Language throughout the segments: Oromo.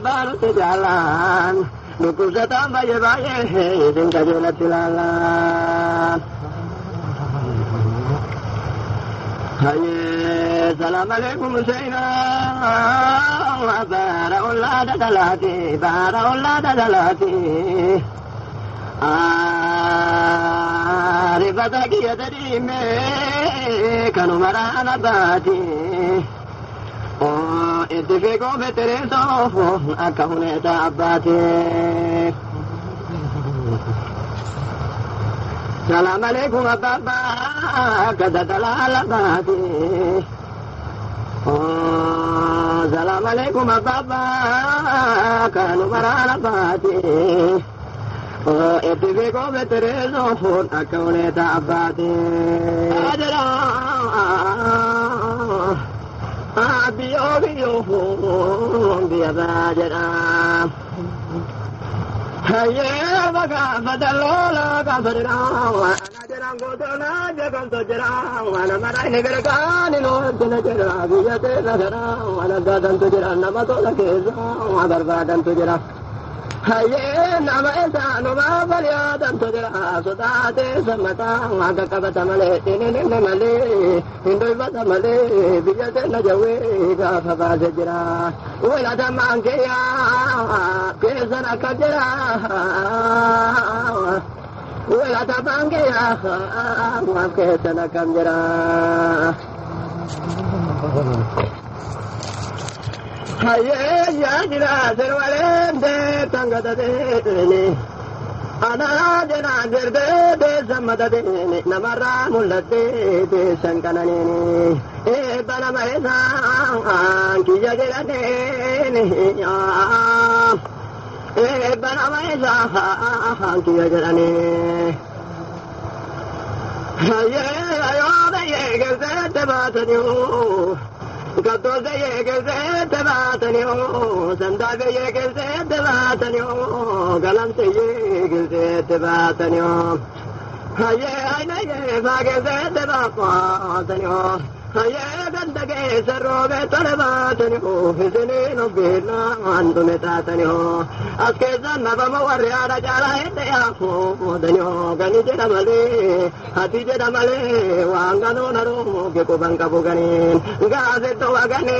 Baru sejalan, buku setan bayi-bayi, tinggal jalan tilalan. Assalamualaikum Sayyidina, baraullah dadalati, baraullah dadalati. Ribataki yadrime, kanu marana bati. Oh, ittifaqo betereso, akahuneta abati. Salam alaikum abba, kada dalal abati. Oh, salam alaikum abba, kanu marana bati. Oh, ittifaqo betereso, akahuneta abati. Ajara. Biyo biya bajara haye baga badalola ka badra anajara godona jagan tojara wana marai negar kan no jara biya te nagara wana gadan tojara namato lakeza agar gadan tojara haye nama esa no babalya dan tojara sodate samata aga kabata male nene male indoi bata male biya te najawe ga baba jara wala damange ya kesana kajara wala damange ya wa kesana kamjara haye ya jira serwalende tangada de ana jana gerde de samada de namara mulate de sankanani e bana maisa kiya jira de e bana maisa kiya jira ne haye ayo de gerde de bataniyo Gato de yegeze te bataniyo, sanda de yegeze te bataniyo, galam te yegeze te bataniyo. Haye ayna ye bageze te bataniyo, haye ganda ke sarroge te bataniyo, hisne no bela andume tataniyo. Aske zanna bama warriara jala ete afo daniyo, gani jeda male, hati jeda male, wangano naro ke ko bangka buganin. Gaze to agane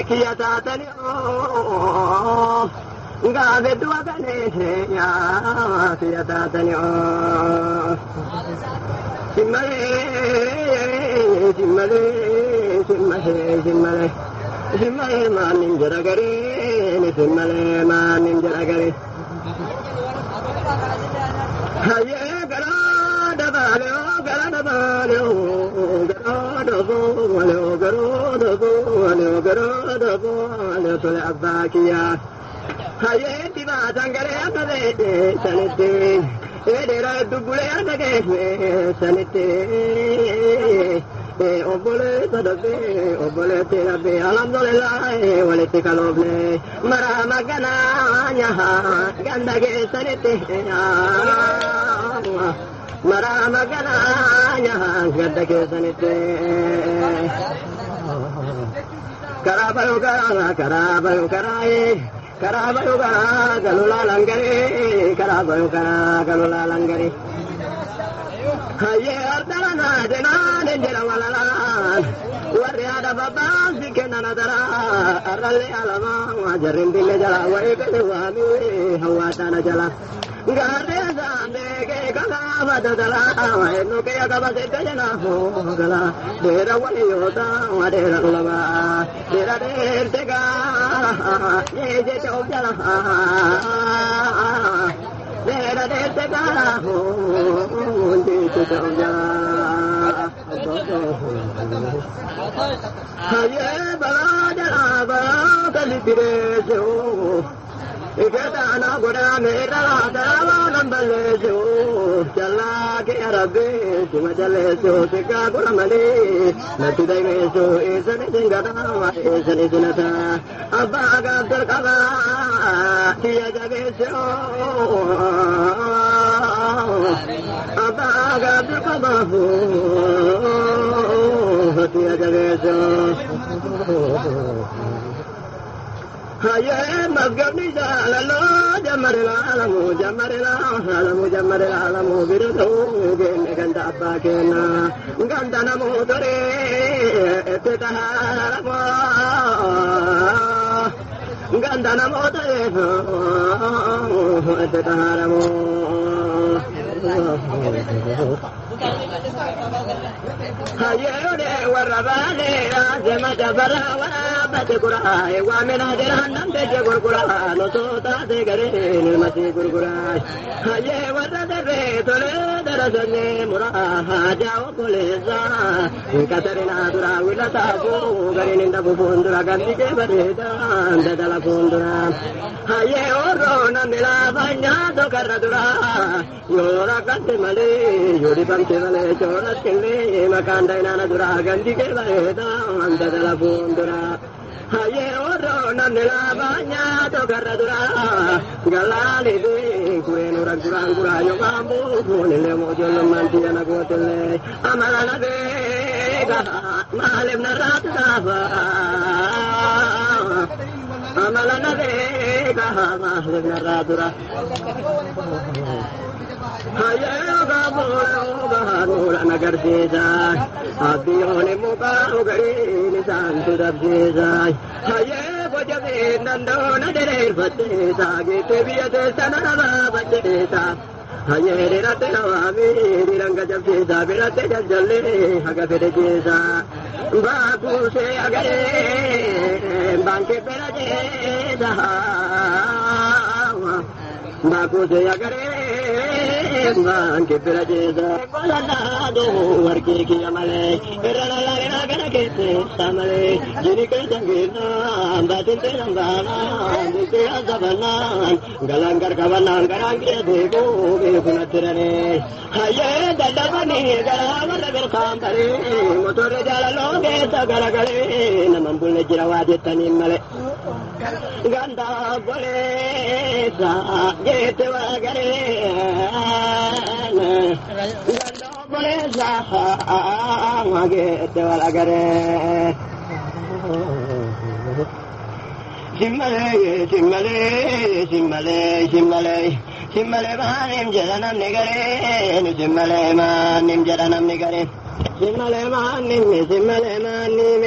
kiya tataniyo, gaze to agane ya kiya tataniyo. Simmale, simmale, simmale, simmale, simmale manin jaragare, simmale manin jaragare. Haye gara dabale, gara dabale, gara dabale, gara dabale, gara dabale, tole abakiya. Haye tiba tangare atade sanete. Edera dubule adage sanete obole tadabe obole terabe alhamdulillah wale tikaloble mara magana nya gandage sanete mara magana nya gandage sanete karabayo karaye Karabayo kara galula langare, karabayo kara galula langare. Haye ardana dena nenjera walalan, warriada baba zikena nadara, arale alama wajarin dile jala, waikale wami hawata najala. Gare zande ke kala badala, eno ke agaba setena ho gala, dera wali yota, dera ulama, dera tega. Ye chom jala dera de tegala ho de chom jala haye bala jala bala kalipire jo ekata na goda mera dara nambale jo chala ke arabe sima chale jo seka goramale natu dai me jo esane singada esane sunata abaga terkala dia jaga jo abaga terkala dia jaga jo هيا مفقبني سالالو جمر العالم بردو بين غند أباكينا غند نمو دري اتتهارمو غند نمو دري اتتهارمو هيا وربالي عزمة برا ورابة قرآي ومن هدران نمتج قرآن وصوتا تقرين المسيح قرآي هيا وردري تولي درسني مراها جاو كل إزا كترنا درا ولا تابو غرين اندبو فندرا غندك بريدان ددل فندرا هيا ورونا ملا بانيا تكر درا يورا كنت ملي يوري بمت ملي چورت كلي مكان دينا درا غندك بريدان ددل فندرا هيا ورونا ملا بانيا تكر درا غلالي دي كورين ورغران غرا يوامبو كوني موجل مانتي انا غوتلي امانا بيغا مالم نرات دافا امانا بيغا مالم نرات دافا هيا غابو نغرسيزا ابيوني مباو غرين سان تدبسيزا هيا بوجبين نندون درير فتيزا گيتبيت سنرا بچيزا هيا رات نوامي رنگ جبسيزا برات جللي هگا فرجيزا باكو سے اگرے بانکے پرجيزا باكو سے اگرے بانکے پرجيزا کولا دو ورکی کی عملے رلا لگنا کرکے ساملے جنی کے جنگنا باتیں ترنگانا دے ازبنا گلنگر کبنا گرانگے دیکھو بے گنترنے ہائے دلبنی گراور گر کامبرے موتور جالو گے سگرگلے نمن بول جراواد تنی ملے گندا بولے سا گیت وگرے گندا بولے سا گیت وگرے Simale, simale, simale, simale, simale manim jalanam nigare, simale manim jalanam nigare, simale manim, simale manim,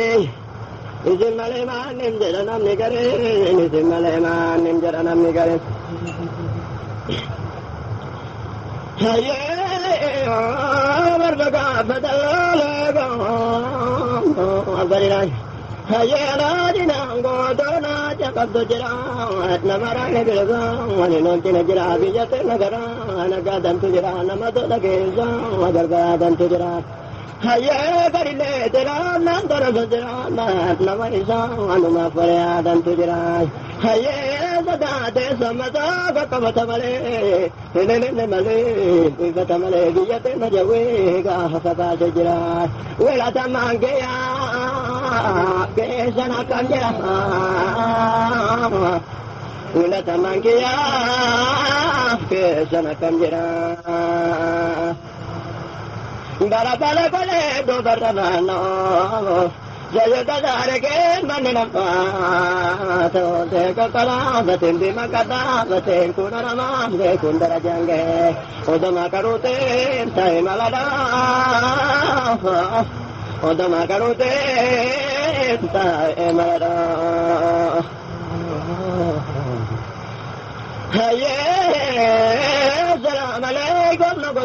simale manim jalanam nigare, simale manim jalanam nigare. Haye, varga badalaga, abarirai. هيا نادنا غدنا جبد جرا نمرا نبلغا وننت نجرا بيت نغرا نغدن تجرا نمد لگيزا وغدن تجرا هيا غريله ترا نندر بجرا نمريزا انما فريادن تجرا هيا زدات سمتا كبت ملي نن ملي بيت ملي بيت نجوي غا تجرا ولا تمانگيا كيسنا كنجرا ولا تمانجيا كيسنا كنجرا دارا بالا بالا دو بربانا جاي دارك من نفا تو تك كلا بتن دي مكدا بتن كونا ما دي كوندرا جانگه ودما كروته تاي مالادا ودما كروته تاي مالادا هيا السلام عليكم نكو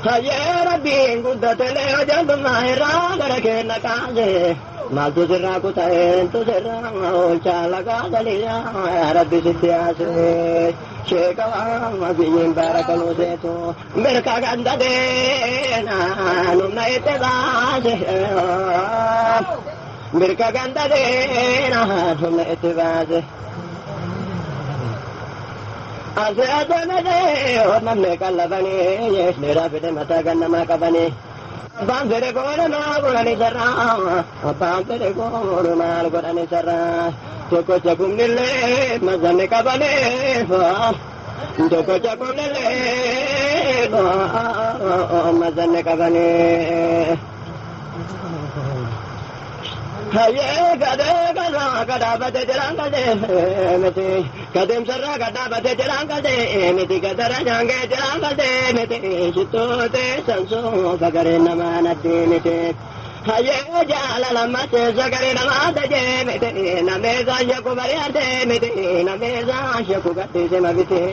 هيا ربي قدت لي جنب ماهرا غرك نكاجه ما تزرع كتاين تزرع وشالك غليا ربي ستياسه شيكوا مبين بارك الوزيتو بركا غنددينا نمنا اتباسه بركا غنددينا نمنا اتباسه أزادنا ده ونمنا كلبني يشنرا بده متى كنما كبني بانزره كورنا كورني سرا بانزره كورنا كورني سرا توكو چكم نله مزن كبني توكو چكم نله مزن كبني Haye kade kada kada bate jalan kade meti kadem sarra kada bate jalan kade meti kadara jange jalan kade meti sito te sanso kagare nama nati meti haye jala lama se sagare nama daje meti nameza yaku variate meti nameza yaku kade se mabite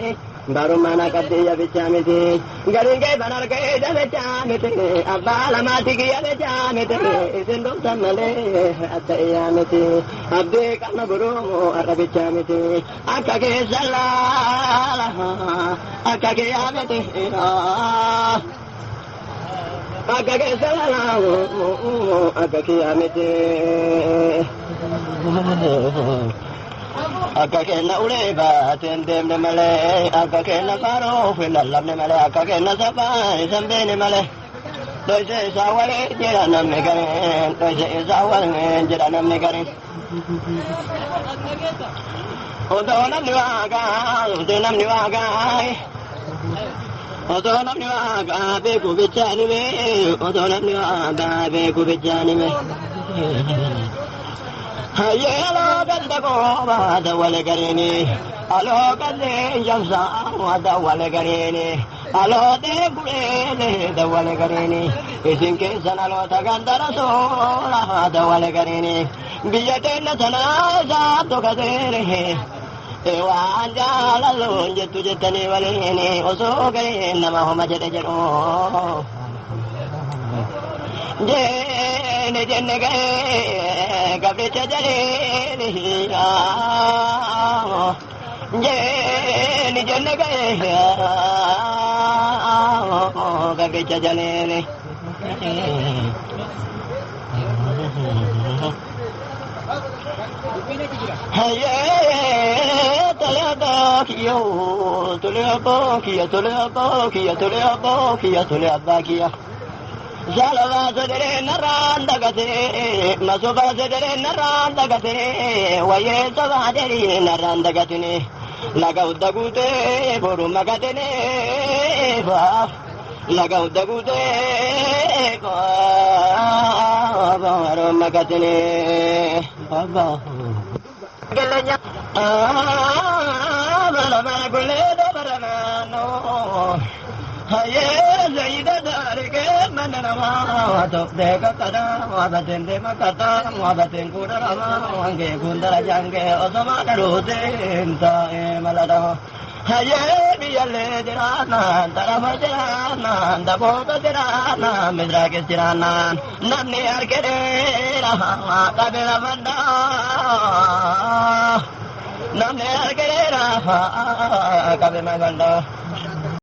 baru mana kade ya bicamiti garinge banar ke ja bicamiti abala mati ke ya bicamiti isindu samale atayamiti abde kana buru arabicamiti akake salala akake amiti akake salala akake amiti akakena uleba tendemne male akakena faro filalamne male akakena sapai sambene male doise sawale jera namne garen doise sawale jera namne garen odo namne waga odo namne waga be ku bichani me odo namne waga be ku bichani me Hayelo ganda ko bada wale garini alo gande jamsa wada wale garini alo de gule da wale garini isin ke sanalo ta ganda rasola wada wale garini biyate na sana sa to kadere e wanja la lo jetu jetani wale ni oso gare nama ho majede jero jene jene gae gabe chajale ni jene jene gae gabe chajale ni haye talaba kiya Jalava sedere naranda gate, masoba sedere naranda gate, waye soba deri naranda gatene, laga udagute boru magatene, laga udagute boru magatene, baba. Gelanya, bala bala gule do barano. Haye zaida darike manana ma to deka kada wa baten de makata wa baten kudara ma wange kundara jange osama darote enta e malada haye biyale dirana tarama dirana dabo dirana midra ke dirana namne arkere raha kabela banda namne arkere raha kabela banda